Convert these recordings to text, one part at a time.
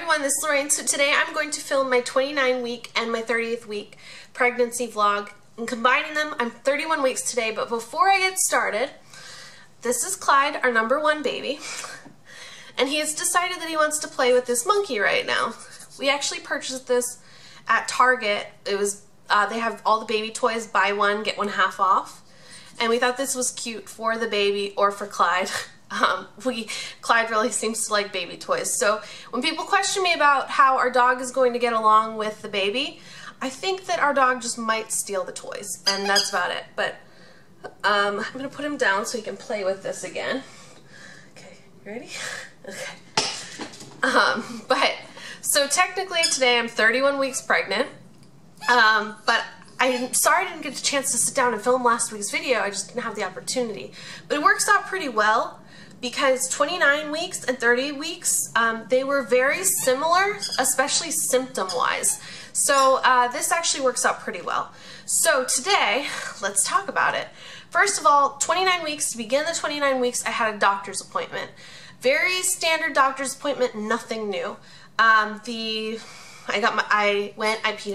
everyone, this is Lorraine. So today I'm going to film my 29-week and my 30th week pregnancy vlog. And combining them, I'm 31 weeks today, but before I get started, this is Clyde, our #1 baby. And he has decided that he wants to play with this monkey right now. We actually purchased this at Target. It was, they have all the baby toys, buy one, get one half off. And we thought this was cute for the baby or for Clyde. Clyde really seems to like baby toys. So when people question me about how our dog is going to get along with the baby, I think that our dog just might steal the toys, and that's about it. But I'm going to put him down so he can play with this again. Okay, you ready? Okay. But so technically today I'm 31 weeks pregnant, but I'm sorry I didn't get a chance to sit down and film last week's video. I just didn't have the opportunity. But it works out pretty well, because 29 weeks and 30 weeks, they were very similar, especially symptom-wise. So this actually works out pretty well. So today, let's talk about it. First of all, 29 weeks, to begin the 29 weeks, I had a doctor's appointment. Very standard doctor's appointment, nothing new. I peed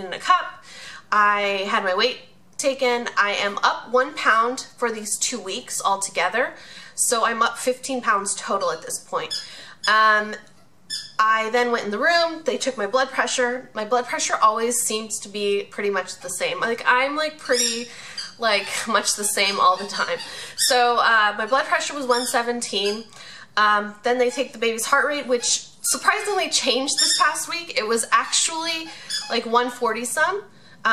in a cup, I had my weight taken, I am up 1 pound for these 2 weeks altogether. So I'm up 15 pounds total at this point. I then went in the room, they took my blood pressure. My blood pressure always seems to be pretty much the same. Like, I'm like pretty, like, much the same all the time. So my blood pressure was 117. Then they take the baby's heart rate, which surprisingly changed this past week. It was actually like 140 some.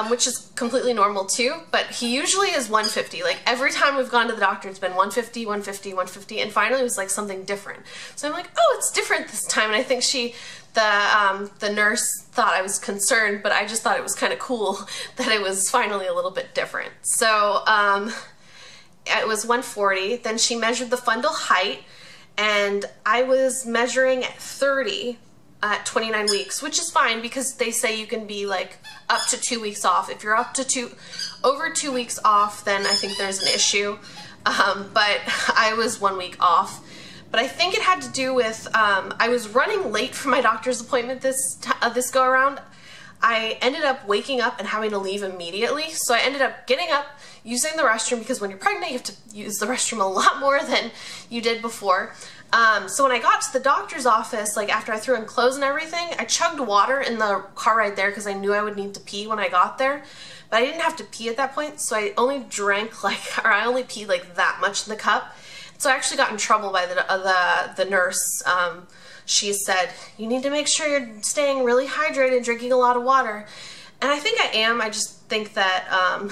Which is completely normal too, but he usually is 150. Like, every time we've gone to the doctor, it's been 150, 150, 150, and finally it was like something different. So I'm like, oh, it's different this time, and I think the nurse thought I was concerned, but I just thought it was kind of cool that it was finally a little bit different. So it was 140, then she measured the fundal height, and I was measuring at 30 at 29 weeks, which is fine because they say you can be like up to 2 weeks off. If you're up to over 2 weeks off, then I think there's an issue. But I was 1 week off. But I think it had to do with, I was running late for my doctor's appointment this go around. I ended up waking up and having to leave immediately. So I ended up getting up, using the restroom, because when you're pregnant, you have to use the restroom a lot more than you did before. So when I got to the doctor's office, like after I threw in clothes and everything, I chugged water in the car ride there because I knew I would need to pee when I got there. But I didn't have to pee at that point, so I only drank I only peed like that much in the cup. So I actually got in trouble by the nurse. She said, you need to make sure you're staying really hydrated and drinking a lot of water. And I think I am. I just think that, I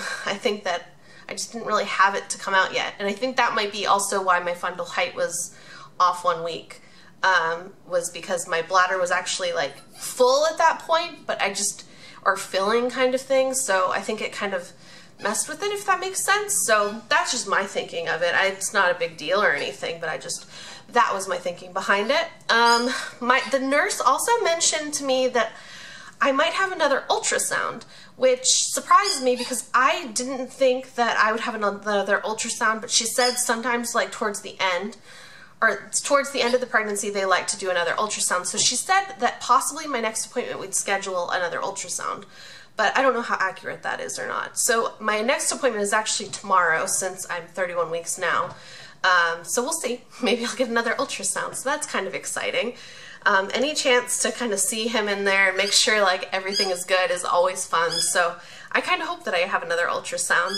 just didn't really have it to come out yet. And I think that might be also why my fundal height was off 1 week, was because my bladder was actually like full at that point, but or filling kind of thing. So I think it kind of messed with it, if that makes sense. So that's just my thinking of it. It's not a big deal or anything, but that was my thinking behind it. The nurse also mentioned to me that I might have another ultrasound, which surprised me because I didn't think that I would have another ultrasound, but she said sometimes like towards the end of the pregnancy, they like to do another ultrasound. So she said that possibly my next appointment would schedule another ultrasound, but I don't know how accurate that is or not. So my next appointment is actually tomorrow, since I'm 31 weeks now. So we'll see. Maybe I'll get another ultrasound. So that's kind of exciting. Any chance to kind of see him in there and make sure like everything is good is always fun. So I kind of hope that I have another ultrasound.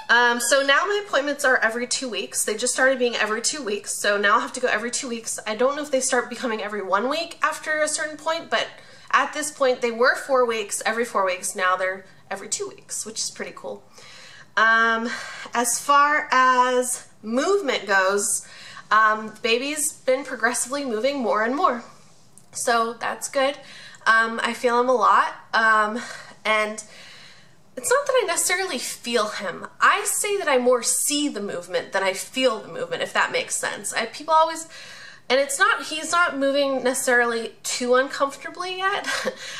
So now my appointments are every 2 weeks. They just started being every 2 weeks, so now I'll have to go every 2 weeks. I don't know if they start becoming every 1 week after a certain point, but at this point they were 4 weeks, every 4 weeks. Now they're every 2 weeks, which is pretty cool. As far as movement goes, baby's been progressively moving more and more, so that's good. I feel him a lot, and it's not that I necessarily feel him. I say that I more see the movement than I feel the movement, if that makes sense. People always, and he's not moving necessarily too uncomfortably yet.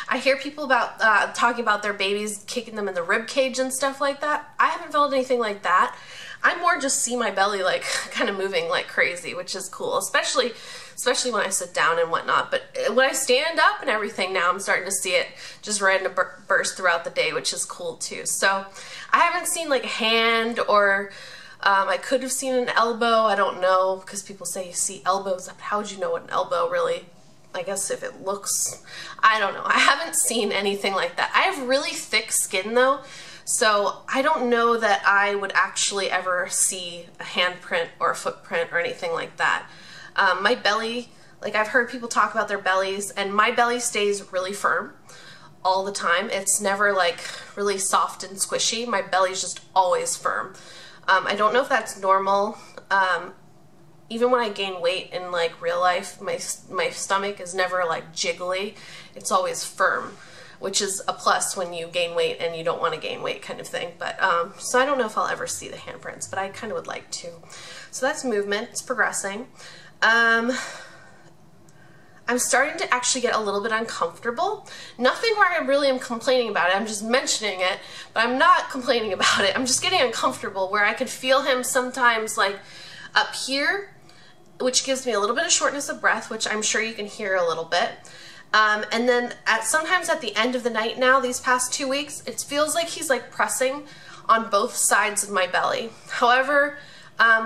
I hear people talking about their babies kicking them in the rib cage and stuff like that. I haven't felt anything like that. I more just see my belly like kind of moving like crazy, which is cool, especially especially when I sit down and whatnot. But when I stand up and everything now, I'm starting to see it just random burst throughout the day, which is cool too. So I haven't seen like a hand, or I could have seen an elbow. I don't know, because people say you see elbows. How would you know what an elbow really, I guess if it looks, I don't know. I haven't seen anything like that. I have really thick skin though, so I don't know that I would actually ever see a handprint or a footprint or anything like that. My belly, like I've heard people talk about their bellies, and my belly stays really firm all the time. It's never like really soft and squishy. My belly's just always firm. I don't know if that's normal. Even when I gain weight in like real life, my stomach is never like jiggly. It's always firm, which is a plus when you gain weight and you don't want to gain weight kind of thing. But so I don't know if I'll ever see the handprints, but I kind of would like to. So that's movement. It's progressing. I'm starting to actually get a little bit uncomfortable. Nothing where I really am complaining about it. I'm just mentioning it, but I'm not complaining about it. I'm just getting uncomfortable where I could feel him sometimes like up here, which gives me a little bit of shortness of breath, which I'm sure you can hear a little bit. And then sometimes at the end of the night now, these past 2 weeks, it feels like he's like pressing on both sides of my belly. However,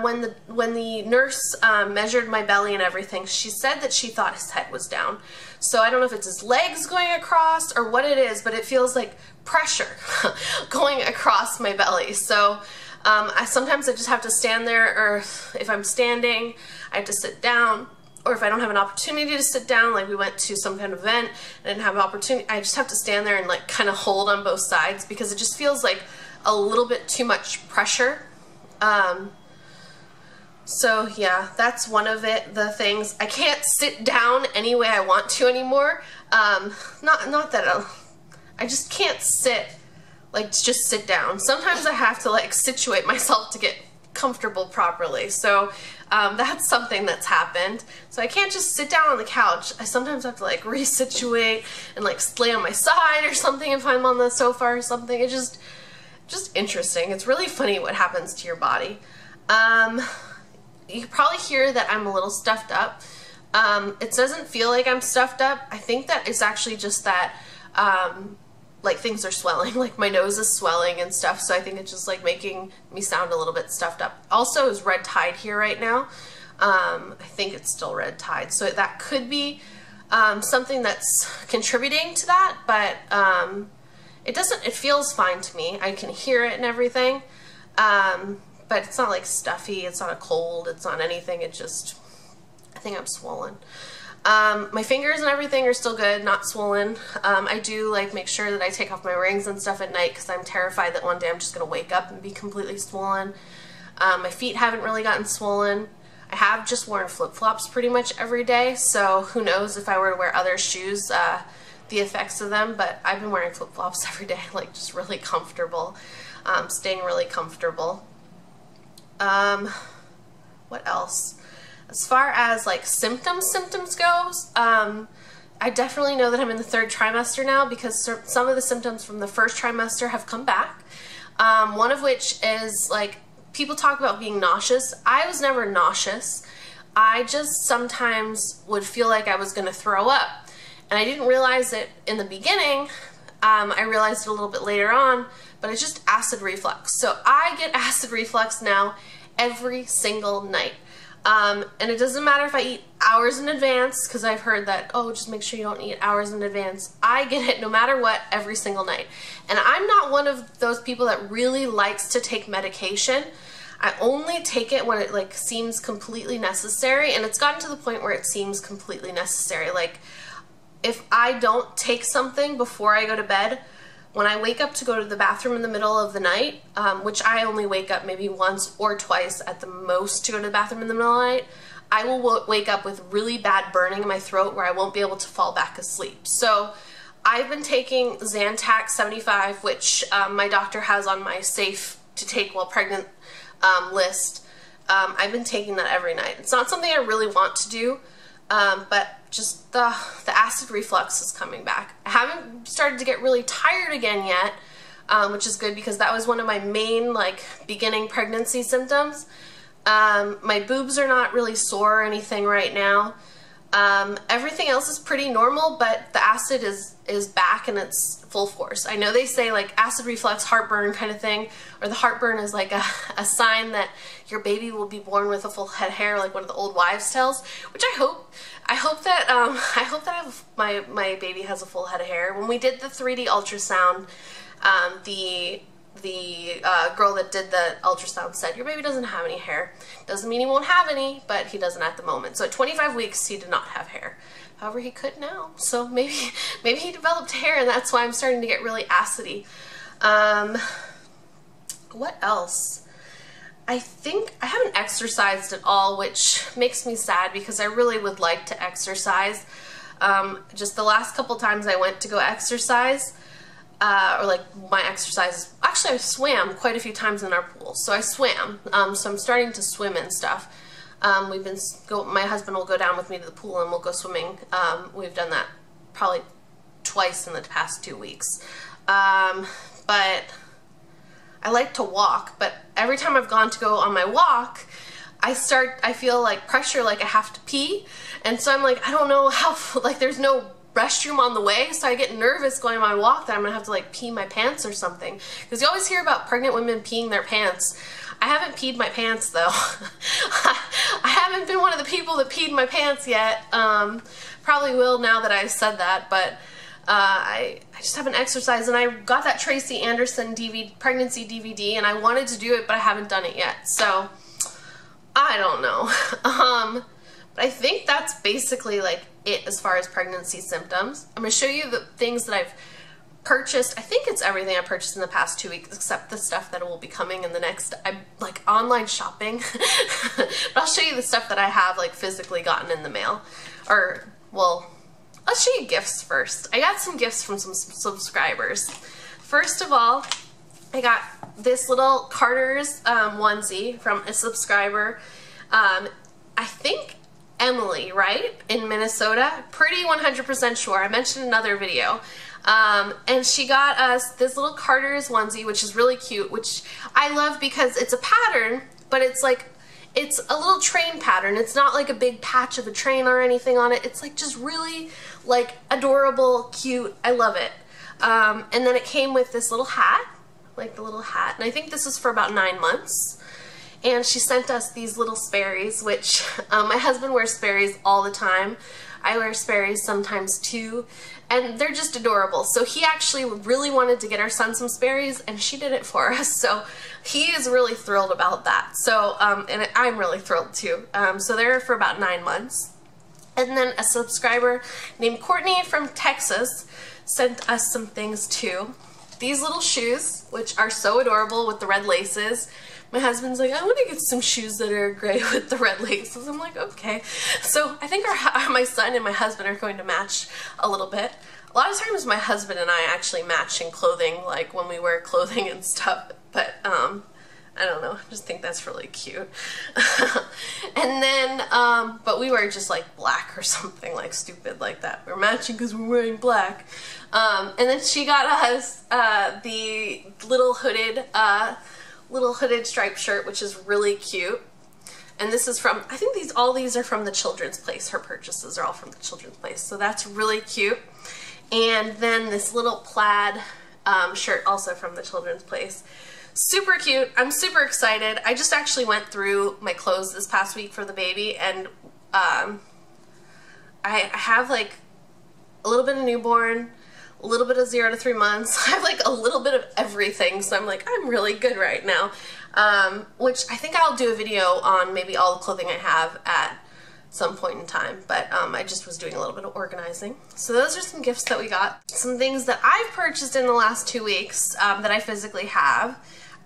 when the nurse measured my belly and everything, she said that she thought his head was down. So I don't know if it's his legs going across or what it is, but it feels like pressure going across my belly. So sometimes I just have to stand there, or if I'm standing, I have to sit down, or if I don't have an opportunity to sit down, like we went to some kind of event and I didn't have an opportunity, I just have to stand there and like kind of hold on both sides, because it just feels like a little bit too much pressure. So yeah, that's one of the things. I can't sit down any way I want to anymore. Not that I just can't sit, like just sit down. Sometimes I have to like situate myself to get comfortable properly. So that's something that's happened. So I can't just sit down on the couch. I sometimes have to like resituate and like lay on my side or something if I'm on the sofa or something. It's just interesting. It's really funny what happens to your body. You can probably hear that I'm a little stuffed up. It doesn't feel like I'm stuffed up. I think that it's actually just that like things are swelling, like my nose is swelling and stuff, so I think it's just like making me sound a little bit stuffed up. Also, is red tide here right now. I think it's still red tide, so that could be something that's contributing to that, but it feels fine to me. I can hear it and everything. But it's not like stuffy, it's not a cold, it's not anything, it just, I think I'm swollen. My fingers and everything are still good, not swollen. I do like make sure that I take off my rings and stuff at night, because I'm terrified that one day I'm just going to wake up and be completely swollen. My feet haven't really gotten swollen. I have just worn flip-flops pretty much every day, so who knows if I were to wear other shoes, the effects of them, but I've been wearing flip-flops every day, like just really comfortable, staying really comfortable. What else? As far as like symptoms goes, I definitely know that I'm in the 3rd trimester now, because some of the symptoms from the 1st trimester have come back. One of which is like, people talk about being nauseous. I was never nauseous. I just sometimes would feel like I was going to throw up. And I didn't realize it in the beginning. I realized it a little bit later on, but it's just acid reflux. So I get acid reflux now every single night. And it doesn't matter if I eat hours in advance, because I've heard that, oh, just make sure you don't eat hours in advance. I get it no matter what every single night. And I'm not one of those people that really likes to take medication. I only take it when it like seems completely necessary, and it's gotten to the point where it seems completely necessary. Like, if I don't take something before I go to bed, when I wake up to go to the bathroom in the middle of the night, which I only wake up maybe once or twice at the most to go to the bathroom in the middle of the night, I will wake up with really bad burning in my throat where I won't be able to fall back asleep. So I've been taking Zantac 75, which my doctor has on my safe to take while pregnant list. I've been taking that every night. It's not something I really want to do, but just the acid reflux is coming back. I haven't started to get really tired again yet, which is good, because that was one of my main like beginning pregnancy symptoms. My boobs are not really sore or anything right now. Everything else is pretty normal, but the acid is back and it's full force. I know they say like acid reflux, heartburn kind of thing, or the heartburn is like a sign that your baby will be born with a full head of hair, like one of the old wives' tales, which I hope that my baby has a full head of hair. When we did the 3D ultrasound, the girl that did the ultrasound said, your baby doesn't have any hair. Doesn't mean he won't have any, but he doesn't at the moment. So at 25 weeks, he did not have hair. However, he could now. So maybe he developed hair, and that's why I'm starting to get really acidy. What else? I think I haven't exercised at all, which makes me sad because I really would like to exercise. Just the last couple times I went to go exercise, or like my exercises, actually I swam quite a few times in our pool, so I swam, so I'm starting to swim and stuff. My husband will go down with me to the pool and we'll go swimming. We've done that probably twice in the past 2 weeks. But I like to walk, but every time I've gone to go on my walk, I feel like pressure, like I have to pee, and so I'm like, I don't know how, like there's no restroom on the way, so I get nervous going on my walk that I'm gonna have to like pee my pants or something, because you always hear about pregnant women peeing their pants. I haven't peed my pants though. I haven't been one of the people that peed my pants yet. Probably will now that I said that, but I just haven't exercised, and I got that Tracy Anderson pregnancy DVD, and I wanted to do it, but I haven't done it yet, so I don't know. But I think that's basically like it as far as pregnancy symptoms. I'm going to show you the things that I've purchased. I think it's everything I purchased in the past 2 weeks except the stuff that will be coming in the next, I'm like online shopping. But I'll show you the stuff that I have like physically gotten in the mail. Or, well, let's show you gifts first. I got some gifts from some subscribers. First of all, I got this little Carter's onesie from a subscriber. I think Emily, right? In Minnesota. Pretty 100% sure. I mentioned in another video. And she got us this little Carter's onesie, which is really cute, which I love because it's a pattern, but it's like, it's a little train pattern. It's not like a big patch of a train or anything on it. It's like just really like adorable, cute. I love it. And then it came with this little hat, like the little hat. And I think this is for about 9 months. And she sent us these little Sperry's, which my husband wears Sperry's all the time. I wear Sperry's sometimes too, and they're just adorable. So he actually really wanted to get our son some Sperry's, and she did it for us. So he is really thrilled about that. So, and I'm really thrilled too. So they're for about 9 months. And then a subscriber named Courtney from Texas sent us some things too. These little shoes, which are so adorable with the red laces. My husband's like, I want to get some shoes that are gray with the red laces. I'm like, okay. So I think my son and my husband are going to match a little bit. A lot of times my husband and I actually match in clothing, like when we wear clothing and stuff. But I don't know, I just think that's really cute. And then, but we wear just like black or something like stupid like that. We're matching because we're wearing black. And then she got us the little hooded striped shirt, which is really cute. And this is from, I think all these are from the Children's Place. Her purchases are all from the Children's Place. So that's really cute. And then this little plaid shirt also from the Children's Place. Super cute. I'm super excited. I just actually went through my clothes this past week for the baby, and I have like a little bit of newborn, a little bit of 0 to 3 months. I have like a little bit of everything, so I'm like, I'm really good right now. Which I think I'll do a video on maybe all the clothing I have at some point in time, but I just was doing a little bit of organizing. So those are some gifts that we got. Some things that I've purchased in the last 2 weeks that I physically have.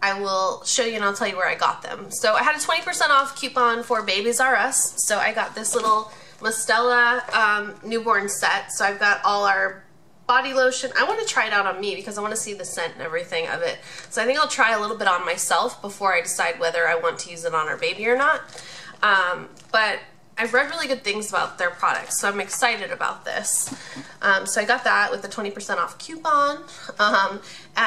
I will show you and I'll tell you where I got them. So I had a 20% off coupon for Babies R Us. So I got this little Mistela newborn set. So I've got all our body lotion. I want to try it out on me because I want to see the scent and everything of it. So I think I'll try a little bit on myself before I decide whether I want to use it on our baby or not. But I've read really good things about their products, so I'm excited about this. So I got that with the 20% off coupon.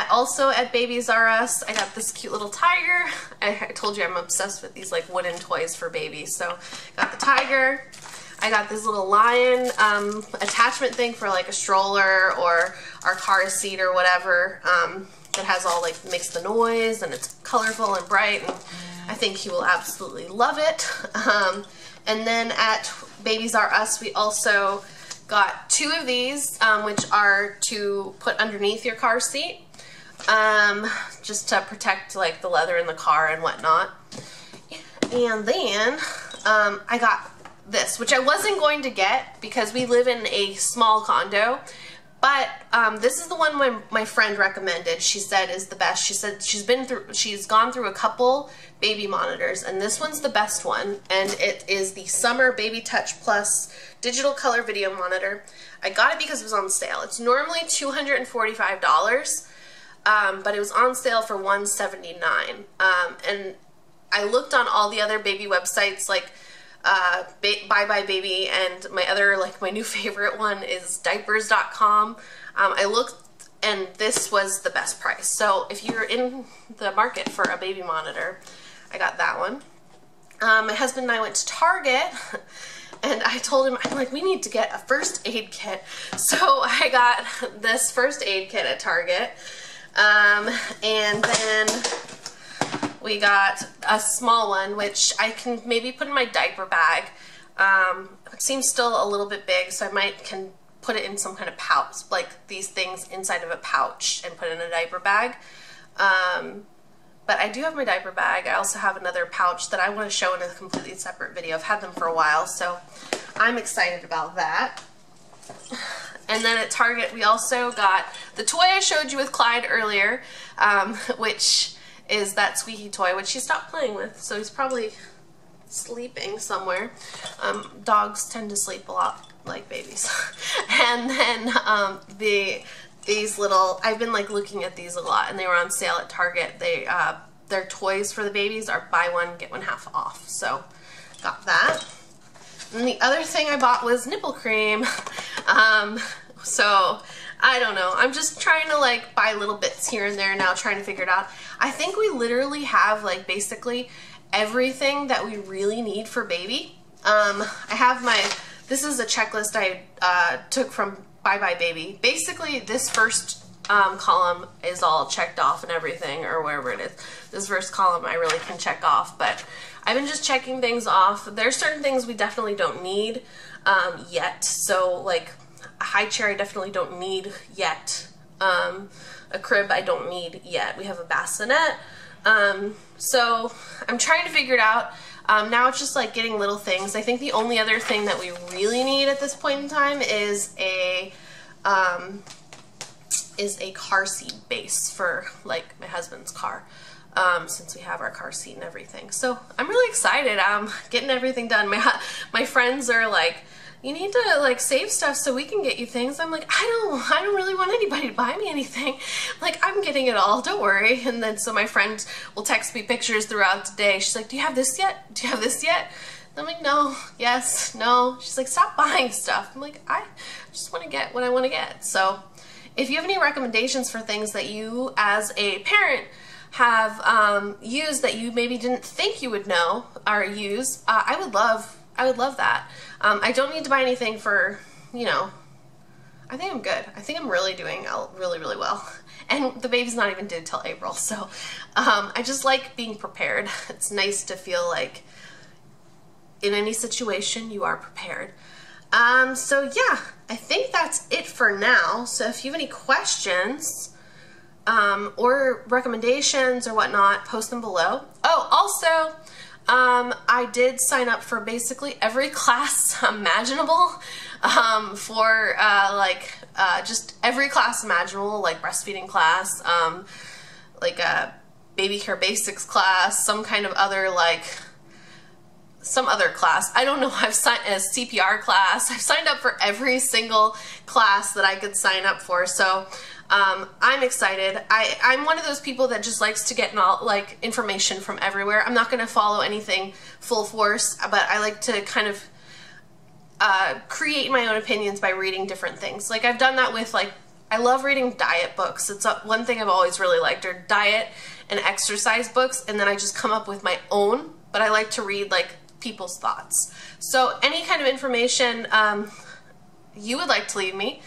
Also at Babies R Us, I got this cute little tiger. I told you I'm obsessed with these like wooden toys for babies, so got the tiger. I got this little lion attachment thing for like a stroller or our car seat or whatever. That has all like makes the noise and it's colorful and bright, and I think he will absolutely love it. And then at Babies R Us, we also got 2 of these, which are to put underneath your car seat, just to protect like the leather in the car and whatnot. And then I got this, which I wasn't going to get because we live in a small condo, but this is the one my friend recommended. She said is the best. She said she's gone through a couple baby monitors, and this one's the best one, and it is the Summer Baby Touch Plus digital color video monitor. I got it because it was on sale. It's normally $245, but it was on sale for $179. And I looked on all the other baby websites like Bye Bye Baby, and my other, like my new favorite one is diapers.com. I looked, and this was the best price. So if you're in the market for a baby monitor, I got that one. My husband and I went to Target, and I told him, I'm like, we need to get a first aid kit. So I got this first aid kit at Target, and then we got a small one, which I can maybe put in my diaper bag. It seems still a little bit big, so I can put it in some kind of pouch, like these things inside of a pouch, and put it in a diaper bag. But I do have my diaper bag. I also have another pouch that I want to show in a completely separate video. I've had them for a while, so I'm excited about that. And then at Target, we also got the toy I showed you with Clyde earlier, which is that squeaky toy, which he stopped playing with, so he's probably sleeping somewhere. Dogs tend to sleep a lot like babies. And then these little, I've been like looking at these a lot, and they were on sale at Target. Their toys for the babies are buy one, get one half off, so got that. And the other thing I bought was nipple cream. So I don't know, I'm just trying to like buy little bits here and there now, trying to figure it out. I think we literally have like basically everything that we really need for baby. I have this is a checklist I took from Bye Bye Baby. Basically this first column is all checked off and everything, or wherever it is. This first column I really can check off, but I've been just checking things off. There's certain things we definitely don't need yet. So like a high chair I definitely don't need yet. A crib I don't need yet. We have a bassinet. So I'm trying to figure it out. Now it's just like getting little things. I think the only other thing that we really need at this point in time is a car seat base for like my husband's car, since we have our car seat and everything. So I'm really excited. I'm getting everything done. My friends are like, you need to like save stuff so we can get you things. I'm like, I don't really want anybody to buy me anything. Like, I'm getting it all, don't worry. And then so my friend will text me pictures throughout the day. She's like, do you have this yet? Do you have this yet? And I'm like, no, yes, no. She's like, stop buying stuff. I'm like, I just want to get what I want to get. So if you have any recommendations for things that you as a parent have used that you maybe didn't think you would know or use, I would love that. I don't need to buy anything for, you know, I think I'm good. I think I'm really doing really, really well. And the baby's not even due till April, so I just like being prepared. It's nice to feel like in any situation you are prepared. So yeah, I think that's it for now. So if you have any questions or recommendations or whatnot, post them below. Oh, also, I did sign up for basically every class imaginable, for just every class imaginable, like breastfeeding class, like a baby care basics class, some kind of other some other class. I don't know, I've signed a CPR class. I've signed up for every single class that I could sign up for. So I'm excited. I'm one of those people that just likes to get information from everywhere. I'm not going to follow anything full force, but I like to kind of create my own opinions by reading different things. Like I've done that with I love reading diet books. It's one thing I've always really liked, are diet and exercise books, and then I just come up with my own, but I like to read people's thoughts. So any kind of information you would like to leave me,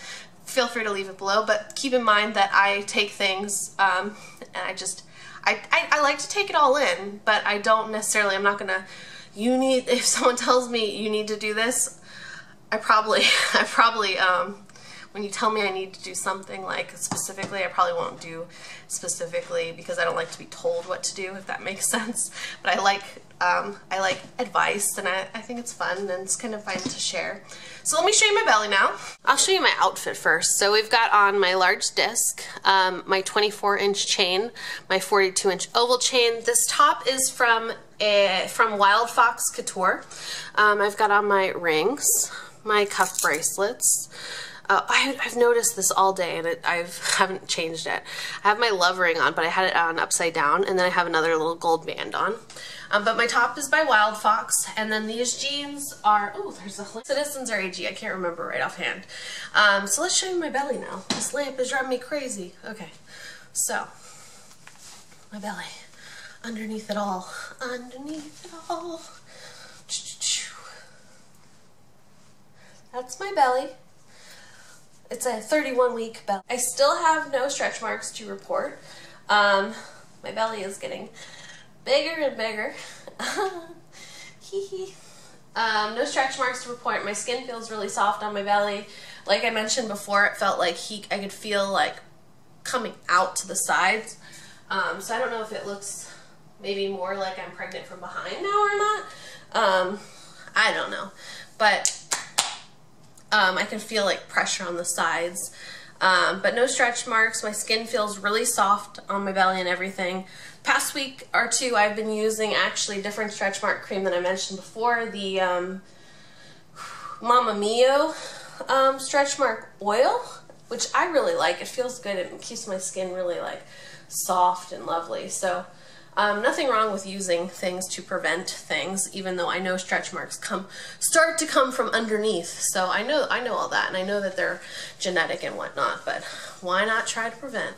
feel free to leave it below, but keep in mind that I take things and I like to take it all in, but I don't necessarily, I'm not gonna, if someone tells me you need to do this, I probably when you tell me I need to do something like specifically, I probably won't do specifically because I don't like to be told what to do, if that makes sense. But I like advice, and I think it's fun and it's kind of fun to share. So let me show you my belly now. I'll show you my outfit first. So we've got on my large disc, my 24-inch chain, my 42-inch oval chain. This top is from Wild Fox Couture. I've got on my rings, my cuff bracelets. I've noticed this all day and I haven't changed it. I have my love ring on, but I had it on upside down, and then I have another little gold band on. But my top is by Wild Fox, and then these jeans are, oh, there's a Citizens or AG, I can't remember right offhand. So let's show you my belly now. This lamp is driving me crazy. Okay, so my belly, underneath it all, underneath it all. That's my belly. It's a 31-week belly. I still have no stretch marks to report. My belly is getting bigger and bigger. No stretch marks to report. My skin feels really soft on my belly. Like I mentioned before, it felt like I could feel like coming out to the sides. So I don't know if it looks maybe more like I'm pregnant from behind now or not. I don't know. But I can feel like pressure on the sides, but no stretch marks. My skin feels really soft on my belly and everything. Past week or two, I've been using actually different stretch mark cream that I mentioned before, the Mama Mio stretch mark oil, which I really like. It feels good. It keeps my skin really like soft and lovely. So nothing wrong with using things to prevent things, even though I know stretch marks start to come from underneath. So I know all that, and I know that they're genetic and whatnot, but why not try to prevent?